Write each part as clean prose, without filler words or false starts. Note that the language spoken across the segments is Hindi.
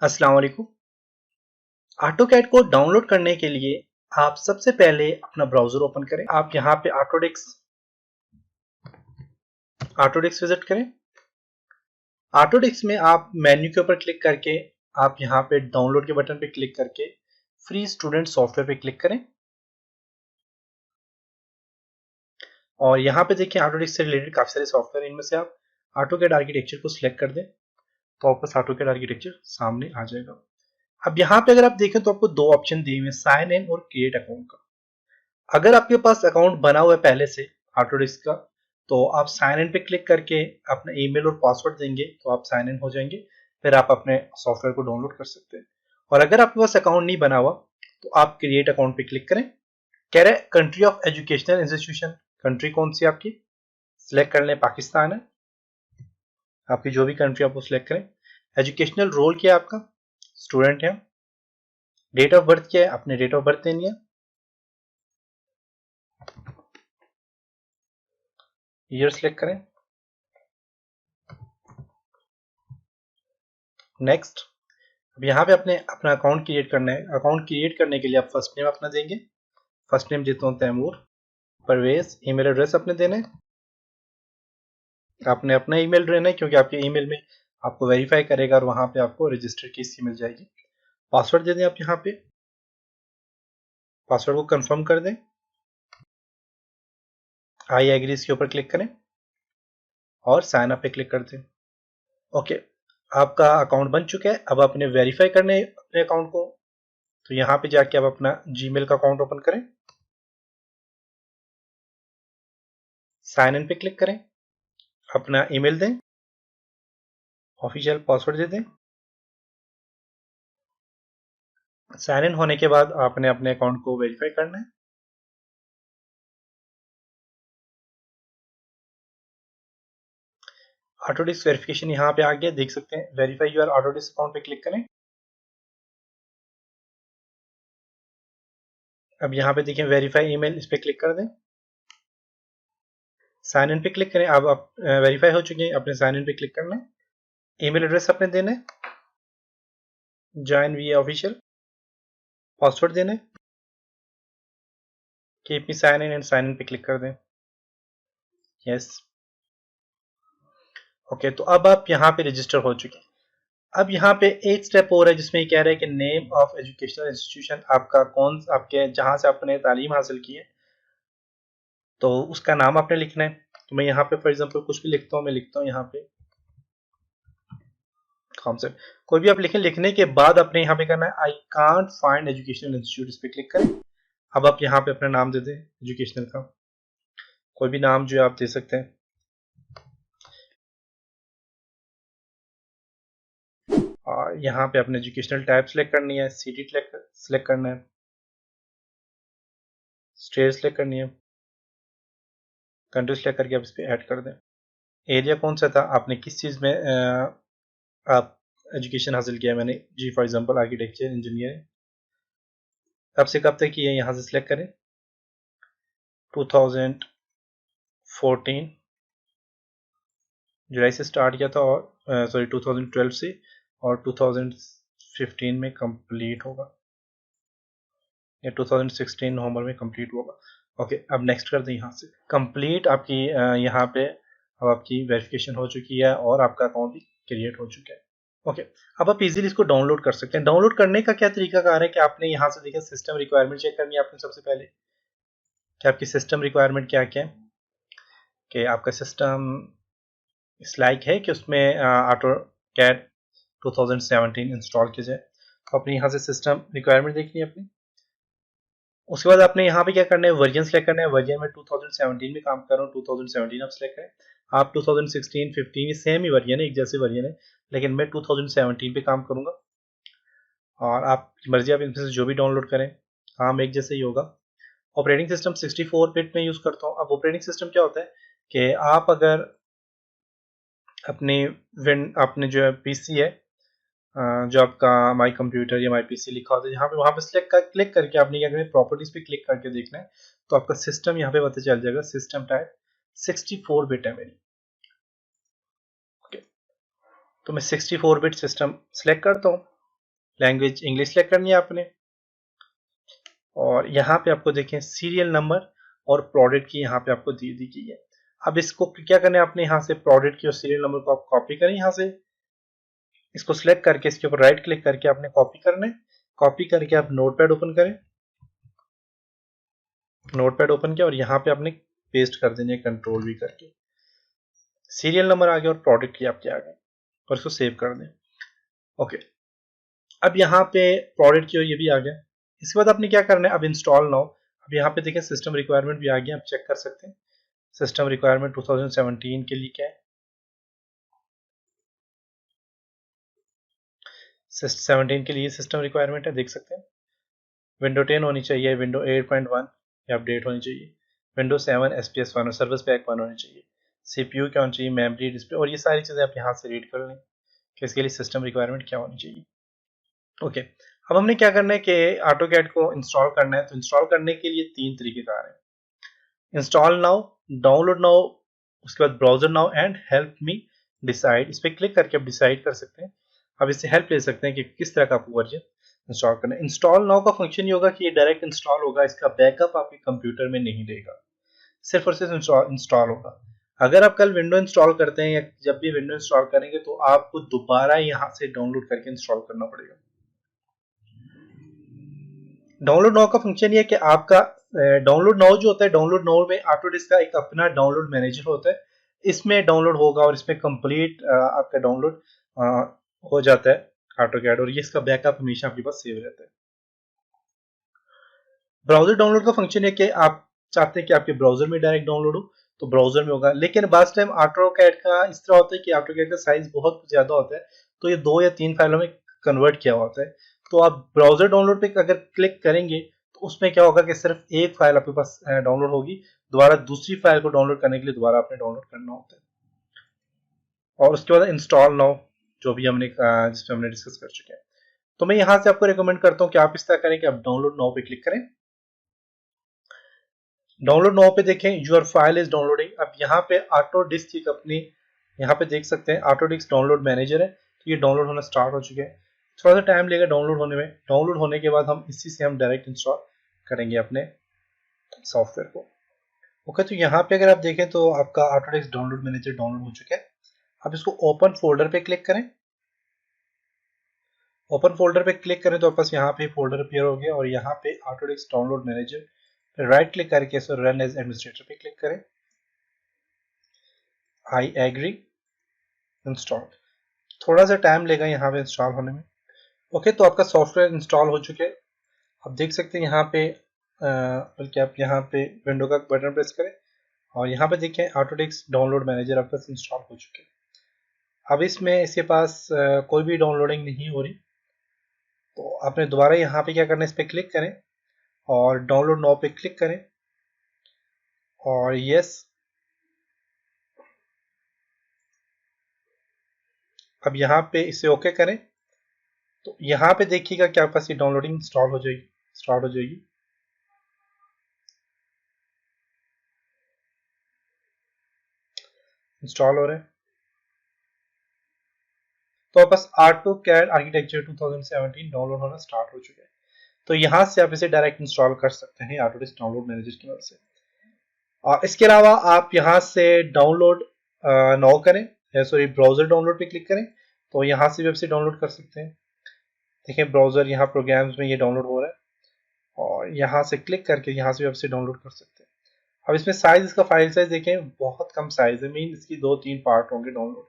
अस्सलाम वालेकुम। ऑटोकैड को डाउनलोड करने के लिए आप सबसे पहले अपना ब्राउजर ओपन करें। आप यहाँ पे ऑटोडेस्क विजिट करें। ऑटोडेस्क में आप मेन्यू के ऊपर क्लिक करके आप यहाँ पे डाउनलोड के बटन पे क्लिक करके फ्री स्टूडेंट सॉफ्टवेयर पे क्लिक करें और यहाँ पे देखिए ऑटोडेस्क से रिलेटेड काफी सारे सॉफ्टवेयर, इनमें से आप ऑटोकैड आर्किटेक्चर को सिलेक्ट कर दें तो आपका ऑटोकैड आर्किटेक्चर सामने आ जाएगा। अब यहाँ पे अगर आप देखें तो आपको दो ऑप्शन दिए हुए हैं, साइन इन और क्रिएट अकाउंट का। अगर आपके पास अकाउंट बना हुआ है पहले से ऑटोडेस्क का, तो आप साइन इन पे क्लिक करके अपना ईमेल और पासवर्ड देंगे तो आप साइन इन हो जाएंगे। फिर आप अपने सॉफ्टवेयर को डाउनलोड कर सकते हैं। और अगर आपके पास अकाउंट नहीं बना हुआ तो आप क्रिएट अकाउंट पे क्लिक करें। कह रहे हैं country of educational institution, country कौन सी आपकी सिलेक्ट कर लें, पाकिस्तान है। आपकी जो भी कंट्री आप वो सिलेक्ट करें। एजुकेशनल रोल क्या है आपका, स्टूडेंट है। डेट ऑफ बर्थ क्या है, अपने डेट ऑफ बर्थ देनी है। ईयर सिलेक्ट करें। नेक्स्ट। अब यहाँ पे अपना अकाउंट क्रिएट करना है। अकाउंट क्रिएट करने के लिए आप फर्स्ट नेम अपना देंगे। फर्स्ट नेम देता हूँ तैमूर। परवेज। ईमेल एड्रेस अपने देना है। आपने अपना ईमेल देना है क्योंकि आपके ईमेल में आपको वेरीफाई करेगा और वहां पे आपको रजिस्टर की सी मिल जाएगी। पासवर्ड दे दें आप यहाँ पे। पासवर्ड को कंफर्म कर दें। आई एग्री इसके ऊपर क्लिक करें और साइन अप पे क्लिक कर दें। ओके, आपका अकाउंट बन चुका है। अब आपने वेरीफाई करने अपने अकाउंट को, तो यहाँ पे जाके आप अपना जीमेल का अकाउंट ओपन करें। साइन इन पे क्लिक करें। अपना ईमेल दें। ऑफिशियल पासवर्ड दे दें। साइन इन होने के बाद आपने अपने अकाउंट को वेरीफाई करना है। ऑटोडेस्क वेरिफिकेशन यहाँ पे आ गया, देख सकते हैं। वेरीफाई योर ऑटोडेस्क अकाउंट पे क्लिक करें। अब यहाँ पे देखें वेरीफाई ईमेल, इस पे क्लिक कर दें। साइन इन पे क्लिक करें। अब आप वेरीफाई हो चुके हैं, अपने साइन इन पे क्लिक करना है। ईमेल एड्रेस अपने देना है, ज्वाइन वी ऑफिशियल। पासवर्ड देना है। Keep me sign in and sign in पे क्लिक कर दें। यस। ओके, तो अब आप यहाँ पे रजिस्टर हो चुके हैं। अब यहाँ पे एक स्टेप और है जिसमें कह रहा है कि नेम ऑफ एजुकेशनल इंस्टीट्यूशन, आपका कौन, आपके जहां से आपने तालीम हासिल की है तो उसका नाम आपने लिखना है। तो मैं यहाँ पे फॉर एग्जांपल कुछ भी लिखता हूँ। मैं लिखता हूँ यहाँ पे कॉन्सेप्ट, कोई भी आप लिखें। लिखने के बाद आपने यहाँ पे करना है I can't find educational institute, इस पे क्लिक करें। अब आप यहाँ पे अपना नाम दे दें एजुकेशनल का, कोई भी नाम जो आप दे सकते हैं। और यहाँ पे अपने एजुकेशनल टाइप सेलेक्ट करनी है, सिटी सेलेक्ट करना है, स्टेट सेलेक्ट करनी है, कंट्री सेलेक्ट करके आप इस पे ऐड कर दें। एरिया कौन सा था, आपने किस चीज़ में आप एजुकेशन हासिल किया है। मैंने जी फॉर एग्जांपल आर्किटेक्चर इंजीनियर। कब से कब तक की है, यहाँ से सिलेक्ट करें। 2014 जुलाई से स्टार्ट किया था और सॉरी 2012 से, और 2015 में कंप्लीट होगा या 2016 नवंबर में कंप्लीट होगा। ओके, अब नेक्स्ट कर दें। यहाँ से कंप्लीट आपकी यहाँ पे अब आपकी वेरिफिकेशन हो चुकी है और आपका अकाउंट भी क्रिएट हो चुका है। ओके, अब आप इजीली इसको डाउनलोड कर सकते हैं। डाउनलोड करने का क्या तरीका कार है कि आपने यहाँ से देखिए सिस्टम रिक्वायरमेंट चेक करनी है आपने सबसे पहले कि आपकी सिस्टम रिक्वायरमेंट क्या क्या है, कि आपका सिस्टम इस लाइक है कि उसमें ऑटो कैड 2017 इंस्टॉल किया जाए। तो अपनी यहाँ से सिस्टम रिक्वायरमेंट देखनी है अपनी। उसके बाद आपने यहाँ पे क्या करना है, वर्जन सेलेक्ट करना है। वर्जन में 2017 में काम कर रहा हूँ, 2017 आप सेलेक्ट करें। आप 2016 15 ये सेम ही वर्जन है, एक जैसे वर्जन है, लेकिन मैं 2017 पे काम करूंगा और आपकी मर्जी, आप इनमें से जो भी डाउनलोड करें, काम एक जैसे ही होगा। ऑपरेटिंग सिस्टम 64 बिट में यूज करता हूँ। अब ऑपरेटिंग सिस्टम क्या होता है कि आप अगर अपने जो पीसी है, जो आपका माई कंप्यूटर या माई पीसी लिखा होता है, यहाँ पे वहां पे क्लिक करके आपने क्या करना है, प्रॉपर्टीज पे क्लिक करके देखना है। तो आपका सिस्टम यहाँ पे पता चल जाएगा। सिस्टम टाइप 64 बिट है मेरी। ओके, तो मैं 64 बिट सिस्टम सेलेक्ट करता हूँ। लैंग्वेज इंग्लिश सेलेक्ट करनी है आपने, और यहाँ पे आपको देखें सीरियल नंबर और प्रोडक्ट की यहाँ पे आपको दी गई है। अब इसको क्या करना है, आपने यहाँ से प्रोडक्ट की और सीरियल नंबर को आप कॉपी करें, यहाँ से इसको सिलेक्ट करके इसके ऊपर राइट क्लिक करके आपने कॉपी करना है। कॉपी करके आप नोटपैड ओपन करें, नोटपैड ओपन किया और यहाँ पे आपने पेस्ट कर देनी है कंट्रोल V करके। सीरियल नंबर आ गया और प्रोडक्ट की आपके आ गए, और इसको सेव कर दें। ओके, अब यहाँ पे प्रोडक्ट की ये भी आ गया। इसके बाद आपने क्या करना है, अब इंस्टॉल नाउ। अब यहाँ पे देखें सिस्टम रिक्वायरमेंट भी आ गया, आप चेक कर सकते हैं सिस्टम रिक्वायरमेंट 2017 के लिए क्या है। 17 के लिए सिस्टम रिक्वायरमेंट है, देख सकते हैं। विंडो 10 होनी चाहिए, विंडो 8.1 या अपडेट होनी चाहिए, विंडो 7 SPS 1 और सर्विस पैक 1 होनी चाहिए, CPU क्या होनी चाहिए, मेमोरी, डिस्प्ले, और ये सारी चीज़ें आप यहाँ से रीड कर लें कि इसके लिए सिस्टम रिक्वायरमेंट क्या होनी चाहिए। ओके, अब हमने क्या करना है कि ऑटोकैड को इंस्टॉल करना है। तो इंस्टॉल करने के लिए 3 तरीकेकार हैं, इंस्टॉल नाउ, डाउनलोड नाउ, उसके बाद browser now and help me decide. इस पर क्लिक करके आप डिसाइड कर सकते हैं, अब इससे हेल्प ले सकते हैं कि किस तरह का आपको वर्जन इंस्टॉल करना है। इंस्टॉल नाउ का फंक्शन ये होगा कि ये डायरेक्ट इंस्टॉल होगा, इसका बैकअप आपके कंप्यूटर में नहीं देगा, सिर्फ और सिर्फ इंस्टॉल होगा। अगर आप कल विंडो इंस्टॉल करते हैं या जब भी विंडो इंस्टॉल करेंगे तो आपको दोबारा यहाँ से डाउनलोड करके इंस्टॉल करना पड़ेगा। डाउनलोड नाउ का फंक्शन ये है कि आपका डाउनलोड नाउ जो होता है, डाउनलोड नाउ में ऑटोडेस्क का एक अपना डाउनलोड मैनेजर होता है, इसमें डाउनलोड होगा और इसमें कंप्लीट आपका डाउनलोड हो जाता है ऑटोकैड, और ये इसका बैकअप हमेशा आपके पास सेव रहता है। ब्राउजर डाउनलोड का फंक्शन है कि आप चाहते हैं कि आपके ब्राउजर में डायरेक्ट डाउनलोड हो तो ब्राउजर में होगा, लेकिन बास टाइम ऑटोकैड का इस तरह होता है कि ऑटोकैड का साइज बहुत ज्यादा होता है, तो ये 2 या 3 फाइलों में कन्वर्ट किया होता है। तो आप ब्राउजर डाउनलोड पे अगर क्लिक करेंगे तो उसमें क्या होगा कि सिर्फ एक फाइल आपके पास डाउनलोड होगी, दोबारा दूसरी फाइल को डाउनलोड करने के लिए दोबारा आपने डाउनलोड करना होता है। और उसके बाद इंस्टॉल नाउ जो भी हमने जिसपे हमने डिस्कस कर चुके हैं। तो मैं यहाँ से आपको रिकमेंड करता हूँ कि आप इस तरह करें कि आप डाउनलोड नाउ पे क्लिक करें। डाउनलोड नाउ पे देखें योर फाइल इज डाउनलोडिंग। अब यहाँ पे ऑटो डिस्क एक अपनी यहाँ पे देख सकते हैं ऑटो डिस्क डाउनलोड मैनेजर है, तो ये डाउनलोड होना स्टार्ट हो चुके हैं। थोड़ा सा टाइम लेगा डाउनलोड होने में, डाउनलोड होने के बाद हम इसी से हम डायरेक्ट इंस्टॉल करेंगे अपने सॉफ्टवेयर को। ओके, तो यहाँ पे अगर आप देखें तो आपका auto disk download manager download हो चुका है। अब इसको ओपन फोल्डर पे क्लिक करें, ओपन फोल्डर पे क्लिक करें तो आपके पास यहाँ पे फोल्डर अपीयर हो गया, और यहाँ पे auto disk download manager right click करके इसको रन एज एडमिनिस्ट्रेटर पे क्लिक करें, आई एग्री, इंस्टॉल। थोड़ा सा टाइम लेगा यहाँ पे इंस्टॉल होने में। ओके, तो आपका सॉफ्टवेयर इंस्टॉल हो चुके हैं। आप देख सकते हैं यहाँ पे बल्कि आप यहाँ पे विंडो का बटन प्रेस करें और यहाँ पे देखें ऑटोडेस्क डाउनलोड मैनेजर आपका इंस्टॉल हो चुके हैं। अब इसमें इसके पास कोई भी डाउनलोडिंग नहीं हो रही, तो आपने दोबारा यहाँ पे क्या करना है, इस पर क्लिक करें और डाउनलोड नाउ पे क्लिक करें और यस। अब यहाँ पे इसे ओके करें तो यहाँ पे देखिएगा कि आपके पास ये डाउनलोडिंग इंस्टॉल हो जाएगी, स्टार्ट हो जाएगी। इंस्टॉल हो रहा है तो आपके पास ऑटोकैड आर्किटेक्चर 2017 डाउनलोड होना स्टार्ट हो चुका है। तो यहाँ से आप इसे डायरेक्ट इंस्टॉल कर सकते हैं ऑटोडेस्क डाउनलोड मैनेजर की मदद से। इसके अलावा आप यहाँ से डाउनलोड नाउ करें, सॉरी ब्राउजर डाउनलोड पे क्लिक करें तो यहाँ से भी आप इसे डाउनलोड कर सकते हैं। देखिए ब्राउजर यहाँ प्रोग्राम्स में ये डाउनलोड हो रहा है और यहाँ से क्लिक करके यहाँ से भी आप इसे डाउनलोड कर सकते हैं। अब इसमें साइज, इसका फाइल साइज देखें बहुत कम साइज है, मीन इसकी 2-3 पार्ट होंगे डाउनलोड,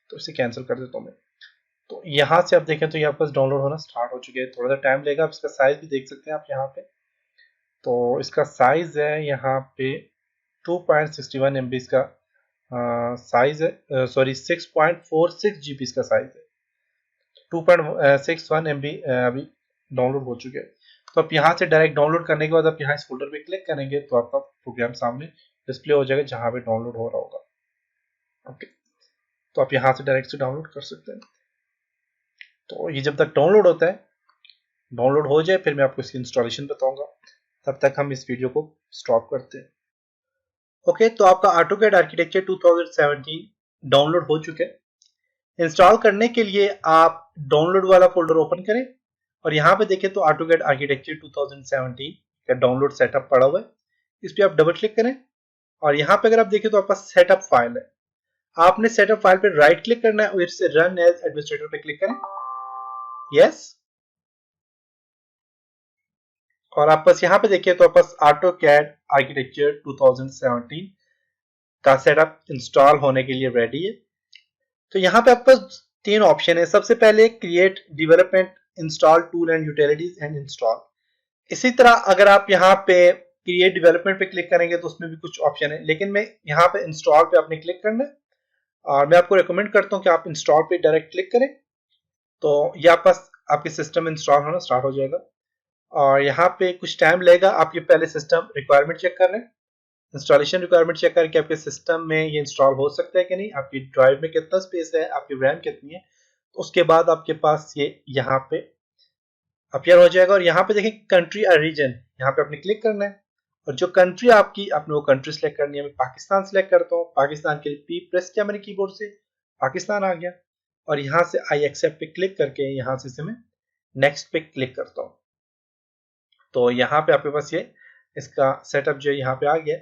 तो इसे कैंसिल कर देता हूँ मैं। तो यहाँ से आप देखें तो यहाँ पर डाउनलोड होना स्टार्ट हो चुके हैं, थोड़ा सा टाइम लेगा। आप इसका साइज भी देख सकते हैं आप यहाँ पे, तो इसका साइज है यहाँ पे 2.61 MB इसका साइज है, सॉरी 6.46 GB इसका साइज है, 2.61 MB अभी डाउनलोड हो चुके हैं। तो आप यहाँ से डायरेक्ट डाउनलोड करने के बाद आप यहाँ इस फोल्डर पे क्लिक करेंगे तो आपका प्रोग्राम सामने डिस्प्ले हो जाएगा जहाँ पे डाउनलोड हो रहा होगा। ओके, तो आप यहाँ से डायरेक्ट से डाउनलोड कर सकते हैं। तो ये जब तक डाउनलोड होता है, डाउनलोड हो जाए फिर मैं आपको इसकी इंस्टॉलेशन बताऊंगा, तब तक हम इस वीडियो को स्टॉप करते हैं। ओके, तो आपका ऑटोकैड आर्किटेक्चर 2017 डाउनलोड हो चुका है। इंस्टॉल करने के लिए आप डाउनलोड वाला फोल्डर ओपन करें और यहाँ पे देखें तो AutoCAD आर्किटेक्चर 2017 का डाउनलोड सेटअप पड़ा हुआ है, इस पर आप डबल क्लिक करें और यहाँ पे अगर आप देखें तो आपका सेटअप फाइल है। आपने सेटअप फाइल पे राइट क्लिक करना है और इससे रन एज एडमिनिस्ट्रेटर पे क्लिक करें, यस। और आप बस यहाँ पे देखिए तो आपका AutoCAD आर्किटेक्चर 2017 का सेटअप इंस्टॉल होने के लिए रेडी है। तो यहाँ पे आपका 3 ऑप्शन है। सबसे पहले create development, install tool and utilities and install. इसी तरह अगर आप यहाँ पे क्रिएट डेवलपमेंट पे क्लिक करेंगे तो उसमें भी कुछ ऑप्शन है, लेकिन मैं यहाँ पे इंस्टॉल पे आपने क्लिक करना है और मैं आपको रिकमेंड करता हूँ कि आप इंस्टॉल पे डायरेक्ट क्लिक करें, तो ये आपके सिस्टम में इंस्टॉल होना स्टार्ट हो जाएगा। और यहाँ पे कुछ टाइम लगेगा, आपके पहले सिस्टम रिक्वायरमेंट चेक कर लें, इंस्टॉलेशन रिक्वायरमेंट चेक करें कि आपके सिस्टम में ये इंस्टॉल हो सकता है कि नहीं, आपकी ड्राइव में कितना स्पेस है, आपकी रैम कितनी है। तो उसके बाद आपके पास ये यहाँ पे अपीयर हो जाएगा और यहाँ पे देखिए कंट्री और रीजन, यहाँ पे आपने क्लिक करना है और जो कंट्री आपकी, आपने वो कंट्री सेलेक्ट करनी है। मैं पाकिस्तान सेलेक्ट करता हूँ, पाकिस्तान के लिए पी प्रेस किया मैंने कीबोर्ड से, पाकिस्तान आ गया और यहाँ से आई एक्सेप्ट पे क्लिक करके यहाँ से मैं नेक्स्ट पे क्लिक करता हूँ। तो यहाँ पे आपके पास ये इसका सेटअप जो है यहाँ पे आ गया।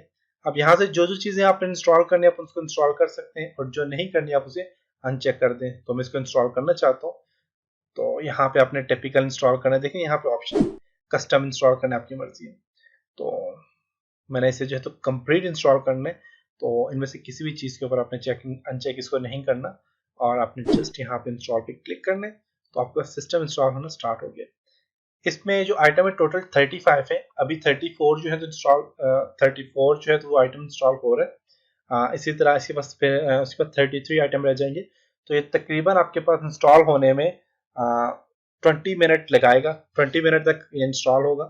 अब यहाँ से जो जो चीजें आपने इंस्टॉल करनी है आप उसको इंस्टॉल कर सकते हैं और जो नहीं करनी आप उसे अनचेक कर दें। तो मैं इसको इंस्टॉल करना चाहता हूँ, तो यहाँ पे आपने टिपिकल इंस्टॉल करना है, देखिए यहाँ पे ऑप्शन कस्टम इंस्टॉल करना आपकी मर्जी है। तो मैंने इसे जो है तो कंप्लीट इंस्टॉल करना है, तो इनमें से किसी भी चीज के ऊपर आपने चेकिंग अनचेक इसको नहीं करना और आपने जस्ट यहाँ पे इंस्टॉल पे क्लिक करना है, तो आपका सिस्टम इंस्टॉल होना स्टार्ट हो गया। इसमें जो आइटम है टोटल 35 है, अभी 34 जो है तो इंस्टॉल 34 जो है तो वो आइटम इंस्टॉल हो रहा है। इसी तरह इसके पास फिर उसके बाद 33 आइटम रह जाएंगे। तो ये तकरीबन आपके पास इंस्टॉल होने में 20 मिनट लगाएगा, 20 मिनट तक ये इंस्टॉल होगा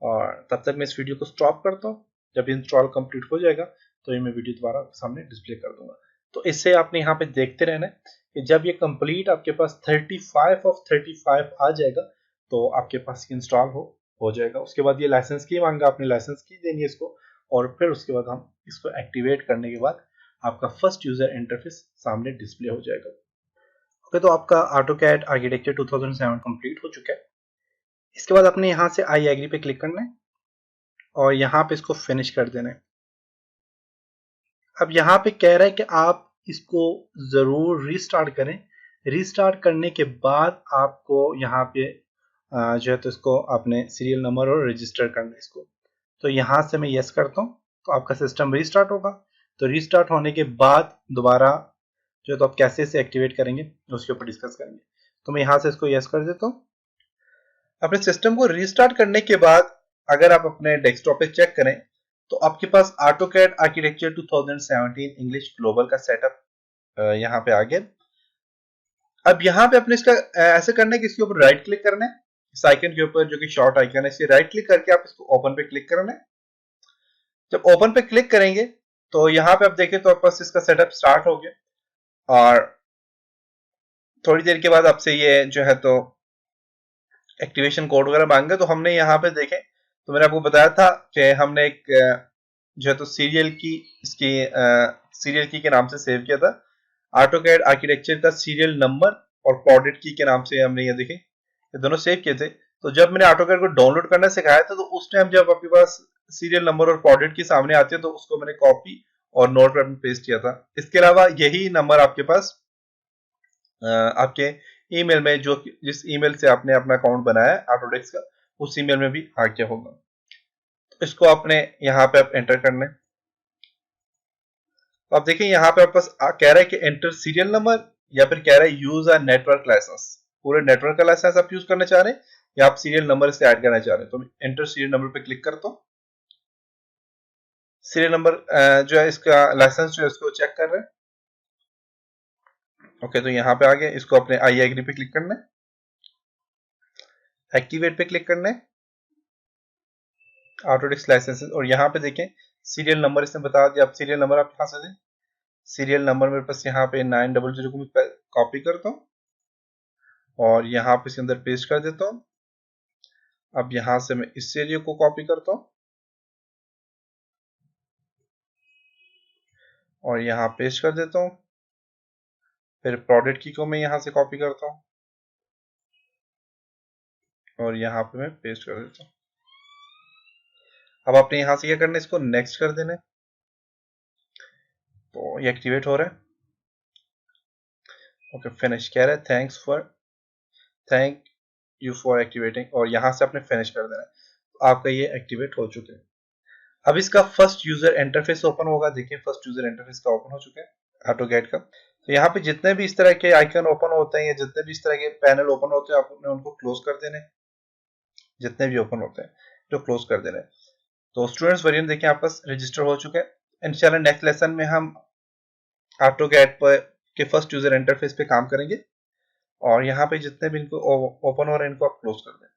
और तब तक मैं इस वीडियो को स्टॉप करता हूँ। जब इंस्टॉल कंप्लीट हो जाएगा तो ये मैं वीडियो दोबारा सामने डिस्प्ले कर दूंगा। तो इससे आपने यहाँ पे देखते रहना है कि जब ये कंप्लीट आपके पास 35 ऑफ 35 आ जाएगा तो आपके पास इंस्टॉल हो जाएगा। उसके बाद ये लाइसेंस की मांगा, आपने लाइसेंस की देनी है इसको और फिर उसके बाद हम इसको एक्टिवेट करने के बाद आपका फर्स्ट यूजर इंटरफेस सामने डिस्प्ले हो जाएगा। ओके, तो आपका AutoCAD आर्किटेक्चर 2007 कंप्लीट हो चुका है। इसके बाद आपने यहाँ से आई एग्री पे क्लिक करना है और यहाँ पे इसको फिनिश कर देना है। अब यहाँ पे कह रहा है कि आप इसको जरूर रीस्टार्ट करें। रीस्टार्ट करने के बाद आपको यहाँ पे जो है तो इसको आपने सीरियल नंबर और रजिस्टर करना है इसको। तो यहाँ से मैं यस करता हूँ तो आपका सिस्टम रीस्टार्ट होगा। तो रीस्टार्ट होने के बाद दोबारा जो है तो आप कैसे इसे एक्टिवेट करेंगे उसके ऊपर डिस्कस करेंगे। तो मैं यहाँ से इसको यस कर देता हूँ। अपने सिस्टम को रीस्टार्ट करने के बाद अगर आप अपने डेस्कटॉप पे चेक करें तो आपके पास AutoCAD आर्किटेक्चर 2017 इंग्लिश ग्लोबल का सेटअप यहाँ पे आ गया। अब यहाँ पे अपने इसका ऐसे करना है कि इसके ऊपर राइट क्लिक करना है, इस आइकन के ऊपर जो कि शॉर्ट आइकन है, इसे राइट क्लिक करके आप इसको ओपन पे क्लिक करना है। जब ओपन पे क्लिक करेंगे तो यहाँ पे आप देखें तो आपके पास इसका सेटअप स्टार्ट हो गया और थोड़ी देर के बाद आपसे ये जो है तो एक्टिवेशन कोड वगैरह मांगे। तो हमने यहाँ पे देखें तो मैंने आपको बताया था कि हमने एक जो है तो सीरियल की इसकी सीरियल की के नाम से सेव किया था। AutoCAD आर्किटेक्चर का सीरियल नंबर और प्रोडक्ट की के नाम से हमने ये देखे ये दोनों सेव किए थे। तो जब मैंने AutoCAD को डाउनलोड करना सिखाया था तो उस टाइम जब आपके पास सीरियल नंबर और प्रोडक्ट की सामने आती है तो उसको मैंने कॉपी और नोटपैड में पेस्ट किया था। इसके अलावा यही नंबर आपके पास आपके ईमेल में जो जिस ईमेल से आपने अपना अकाउंट बनाया है ऑटोडेस्क का, उस ईमेल में भी आ गया होगा। तो इसको आपने यहाँ पे आप एंटर करना है। तो आप देखिए यहाँ पे आपके पास कह रहा है कि एंटर सीरियल नंबर या फिर कह रहा है यूज अ नेटवर्क लाइसेंस। पूरे नेटवर्क का लाइसेंस आप यूज करना चाह रहे हैं या आप सीरियल नंबर इससे ऐड करना चाह रहे हैं। तो मैं एंटर सीरियल नंबर पे क्लिक करता हूँ। सीरियल नंबर जो है इसका लाइसेंस जो है इसको चेक कर रहे हैं। ओके, तो यहाँ पे आ गया, इसको अपने आई एग्री पे क्लिक करना है, एक्टिवेट पे क्लिक करना है ऑटोडेस्क लाइसेंसेस। और यहाँ पे देखें सीरियल नंबर इसने बता दिया। अब सीरियल नंबर आप यहाँ से दें। सीरियल नंबर मेरे पास यहाँ पे 900 को मैं कॉपी करता हूँ और यहाँ पे इसके अंदर पेस्ट कर देता हूँ। अब यहाँ से मैं इस सीरियल को कॉपी करता हूँ और यहाँ पेस्ट कर देता हूँ। फिर प्रोडक्ट की को मैं यहाँ से कॉपी करता हूँ और यहाँ पे मैं पेस्ट कर देता हूँ। अब आपने यहाँ से क्या करना है, इसको नेक्स्ट कर देना है, तो ये एक्टिवेट हो रहा है। ओके फिनिश कह रहा है, थैंक यू फॉर एक्टिवेटिंग, और यहाँ से आपने फिनिश कर देना है। तो आपका ये एक्टिवेट हो चुके हैं। अब इसका फर्स्ट यूजर इंटरफेस ओपन होगा। देखिए फर्स्ट यूजर इंटरफेस का ओपन हो चुका है ऑटोकैड का। तो यहाँ पे जितने भी इस तरह के आइकन ओपन होते हैं या जितने भी इस तरह के पैनल ओपन होते हैं, आपने उनको क्लोज कर देने, जितने भी ओपन होते हैं जो क्लोज कर देने। तो स्टूडेंट्स वेरिएंट देखिए आपका रजिस्टर हो चुका है। इंशाल्लाह नेक्स्ट लेसन में हम ऑटोकैड पर के फर्स्ट यूजर इंटरफेस पे काम करेंगे, और यहाँ पे जितने भी इनको ओपन हो रहे हैं इनको आप क्लोज कर दें।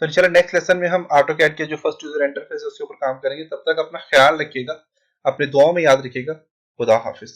तो इंशाल्लाह नेक्स्ट लेसन में हम ऑटोकैड के जो फर्स्ट यूजर इंटरफेस है उसके ऊपर काम करेंगे। तब तक अपना ख्याल रखिएगा, अपने दुआओं में याद रखिएगा। खुदा हाफिज।